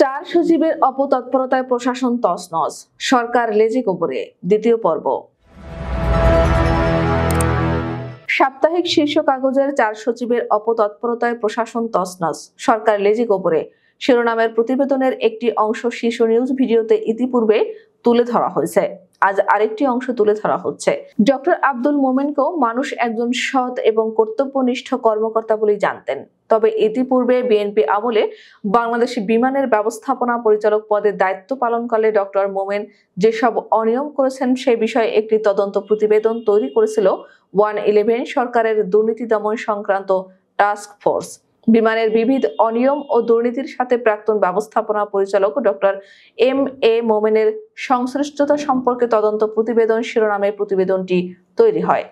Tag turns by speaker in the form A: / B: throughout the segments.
A: চার সচিবের অপতৎপরতায় প্রশাসন তছনছ, সরকার লেজে গোবরে দ্বিতীয় পর্ব। সাপ্তাহিক শীর্ষ কাগজের চার সচিবের অপতৎপরতায় প্রশাসন তছনছ, সরকার লেজে গোবরে শিরোনামের প্রতিবেদনের একটি অংশ শীর্ষ নিউজ ভিডিওতে ইতিপূর্বে তুলে ধরা হয়েছে। আজ আরেকটি অংশ তুলে ধরা হচ্ছে। ডক্টর আব্দুল মোমেনকেও মানুষ একজন সৎ এবং কর্তব্যনিষ্ঠ কর্মকর্তা বলেই জানতেন। তবে ইতিপূর্বে বিএনপি আমলে বাংলাদেশ বিমানের ব্যবস্থাপনা পরিচালক পদে দায়িত্ব পালনকালে ডক্টর মোমেন যেসব অনিয়ম করেছেন সে বিষয়ে একটি তদন্ত প্রতিবেদন তৈরি করেছিল 111 সরকারের দুর্নীতি দমন সংক্রান্ত টাস্ক ফোর্স। বিমানের বিবিধ অনিয়ম ও দুর্নীতির সাথে প্রাক্তন ব্যবস্থাপনা পরিচালক ডক্টর এম.এ. মোমেনের সংশ্লিষ্টতা সম্পর্কে তদন্ত প্রতিবেদন শিরোনামে প্রতিবেদনটি তৈরি হয়।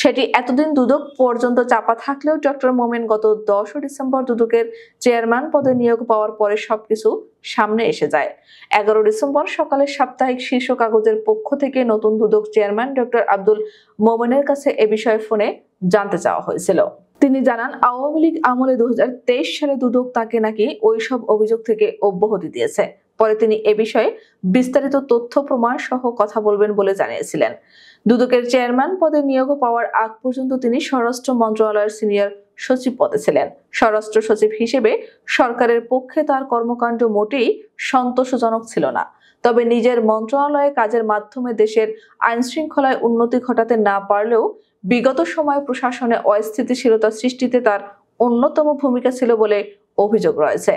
A: সেটি এতদিন দুদক পর্যন্ত চাপা থাকলেও ডক্টর মোমেন গত 10 ডিসেম্বর দুদকের চেয়ারম্যান পদে নিয়োগ পাওয়ার পরে সবকিছু সামনে এসে যায়। 11 ডিসেম্বর সকালে সাপ্তাহিক শীর্ষ কাগজের পক্ষ থেকে নতুন দুদক চেয়ারম্যান ডক্টর আব্দুল মোমেনের কাছে এ বিষয়ে ফোনে জানতে চাওয়া হয়েছিল। তিনি জানান, আওয়ামী লীগ আমলে 2023 সালে দুদক তাকে নাকি ওইসব অভিযোগ থেকে অব্যাহতি দিয়েছে। পরে তিনি এ বিষয়ে বিস্তারিত তথ্য প্রমাণ সহ কথা বলবেন বলে জানিয়েছিলেন। দুদকের চেয়ারম্যান পদে নিয়োগ পাওয়ার আগ পর্যন্ত তিনি স্বরাষ্ট্র মন্ত্রণালয়ের সিনিয়র সচিব পদে ছিলেন। স্বরাষ্ট্র সচিব হিসেবে সরকারের পক্ষে তার কর্মকাণ্ড মোটেই সন্তোষজনক ছিল না। তবে নিজের মন্ত্রণালয়ে কাজের মাধ্যমে দেশের আইন শৃঙ্খলায় উন্নতি ঘটাতে না পারলেও বিগত সময়ে প্রশাসনে অস্থিতিশীলতা সৃষ্টিতে তার অন্যতম ভূমিকা ছিল বলে অভিযোগ রয়েছে।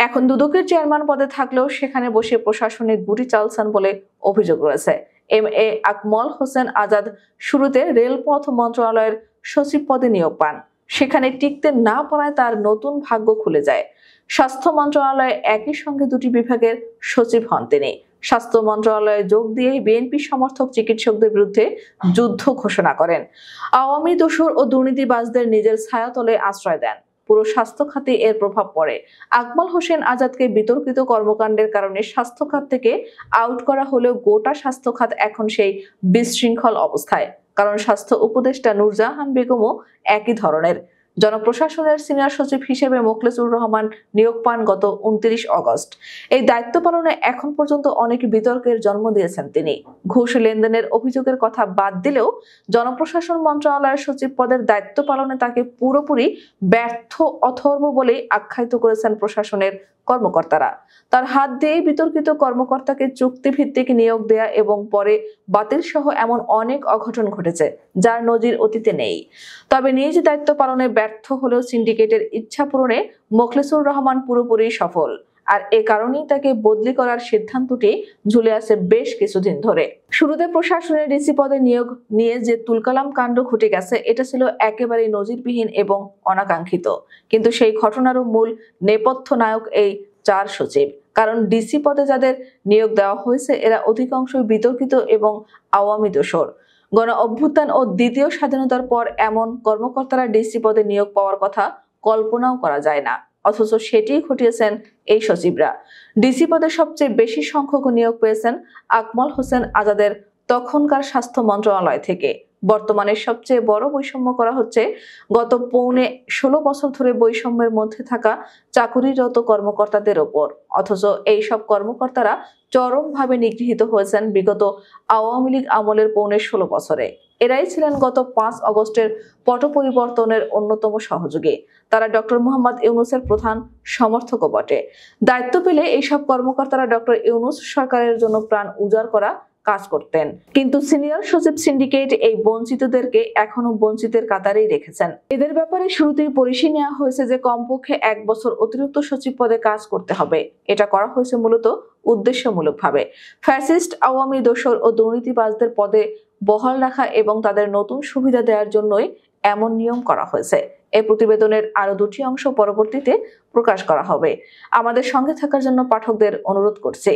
A: এখন দুদকের চেয়ারম্যান পদে থাকলেও সেখানে বসে প্রশাসনে গুটি চালছেন বলে অভিযোগ রয়েছে। এম.এ. আকমল হোসেন আজাদ শুরুতে রেলপথ মন্ত্রণালয়ের সচিব পদে নিয়োগ পান। সেখানে টিকতে না পারায় তার নতুন ভাগ্য খুলে যায়। স্বাস্থ্য মন্ত্রণালয়ে একই সঙ্গে দুটি বিভাগের সচিব হন তিনি। স্বাস্থ্য মন্ত্রণালয়ে যোগ দিয়ে বিএনপি সমর্থক চিকিৎসকদের বিরুদ্ধে যুদ্ধ ঘোষণা করেন। আওয়ামী দোসর ও দুর্নীতিবাজদের নিজের ছায়াতলে আশ্রয় দেন। পুরো স্বাস্থ্য খাতে এর প্রভাব পড়ে। আকমল হোসেন আজাদকে বিতর্কিত কর্মকাণ্ডের কারণে স্বাস্থ্য খাত থেকে আউট করা হলেও গোটা স্বাস্থ্য খাত এখন সেই বিশৃঙ্খল অবস্থায়। কারণ স্বাস্থ্য উপদেষ্টা নূরজাহান বেগমও একই ধরনের। জনপ্রশাসনের সিনিয়র সচিব হিসেবে মোখলেছুর রহমান নিয়োগ পান গত 29 অগস্ট। এই দায়িত্ব পালনে এখন পর্যন্ত অনেক বিতর্কের জন্ম দিয়েছেন তিনি। ঘুষ লেনদেনের অভিযোগের কথা বাদ দিলেও জনপ্রশাসন মন্ত্রণালয়ের সচিব পদের দায়িত্ব পালনে তাকে পুরোপুরি ব্যর্থ অথর্ব বলেই আখ্যায়িত করেছেন প্রশাসনের কর্মকর্তারা। তার হাত দিয়েই বিতর্কিত কর্মকর্তাকে চুক্তিভিত্তিক নিয়োগ দেয়া এবং পরে বাতিল সহ এমন অনেক অঘটন ঘটেছে যার নজির অতীতে নেই। তবে নিজ দায়িত্ব পালনে ব্যর্থ হলেও সিন্ডিকেটের ইচ্ছা পূরণে মোখলেছুর রহমান পুরোপুরি সফল। আর এ কারণেই তাকে বদলি করার সিদ্ধান্তটি ঝুলে আছে বেশ কিছুদিন ধরে। শুরুতে প্রশাসনের ডিসি পদে নিয়োগ নিয়ে যে তুলকালাম কাণ্ড ঘটে গেছে এটা ছিল একেবারেই নজিরবিহীন এবং অনাকাঙ্ক্ষিত। কিন্তু সেই ঘটনারও মূল নেপথ্য নায়ক এই চার সচিব। কারণ ডিসি পদে যাদের নিয়োগ দেওয়া হয়েছে এরা অধিকাংশই বিতর্কিত এবং আওয়ামী দোসর। গণ অভ্যুত্থান ও দ্বিতীয় স্বাধীনতার পর এমন কর্মকর্তারা ডিসি পদে নিয়োগ পাওয়ার কথা কল্পনাও করা যায় না, অথচ সেটি ঘটিয়েছেন এই সচিবরা। ডিসি পদে সবচেয়ে বেশি সংখ্যক নিয়োগ পেয়েছেন আকমল হোসেন আজাদের তখনকার স্বাস্থ্য মন্ত্রণালয় থেকে। বর্তমানে সবচেয়ে বড় বৈষম্য করা হচ্ছে গত 16 বছর ধরে বৈষম্যের মধ্যে থাকা চাকুরিরত কর্মকর্তাদের ওপর। অথচ এই সব কর্মকর্তারা চরমভাবে নিগৃহীত হয়েছেন বিগত আওয়ামী লীগ আমলের 16 বছরে। এরাই ছিলেন গত 5 অগস্টের পট পরিবর্তনের অন্যতম সহযোগী। তারা ডক্টর মোহাম্মদ ইউনূসের প্রধান সমর্থকও বটে। দায়িত্ব পেলে এইসব কর্মকর্তারা ডক্টর ইউনূস সরকারের জন্য প্রাণ উজাড় করা কাজ করতেন। কিন্তু সিনিয়র সচিব সিন্ডিকেট এই বঞ্চিতদেরকে এখনো বঞ্চিতের কাতারেই রেখেছেন। এদের ব্যাপারে শুরুতেই পরিশী নেওয়া হয়েছে যে কমপক্ষে 1 বছর অতিরিক্ত সচিব পদে কাজ করতে হবে। এটা করা হয়েছে মূলত উদ্দেশ্যমূলকভাবে। ফ্যাসিস্ট, আওয়ামী দোসর ও দুর্নীতিবাজদের পদে বহাল রাখা এবং তাদের নতুন সুবিধা দেওয়ার জন্যই এমন নিয়ম করা হয়েছে। এই প্রতিবেদনের আরো 2টি অংশ পরবর্তীতে প্রকাশ করা হবে। আমাদের সঙ্গে থাকার জন্য পাঠকদের অনুরোধ করছি।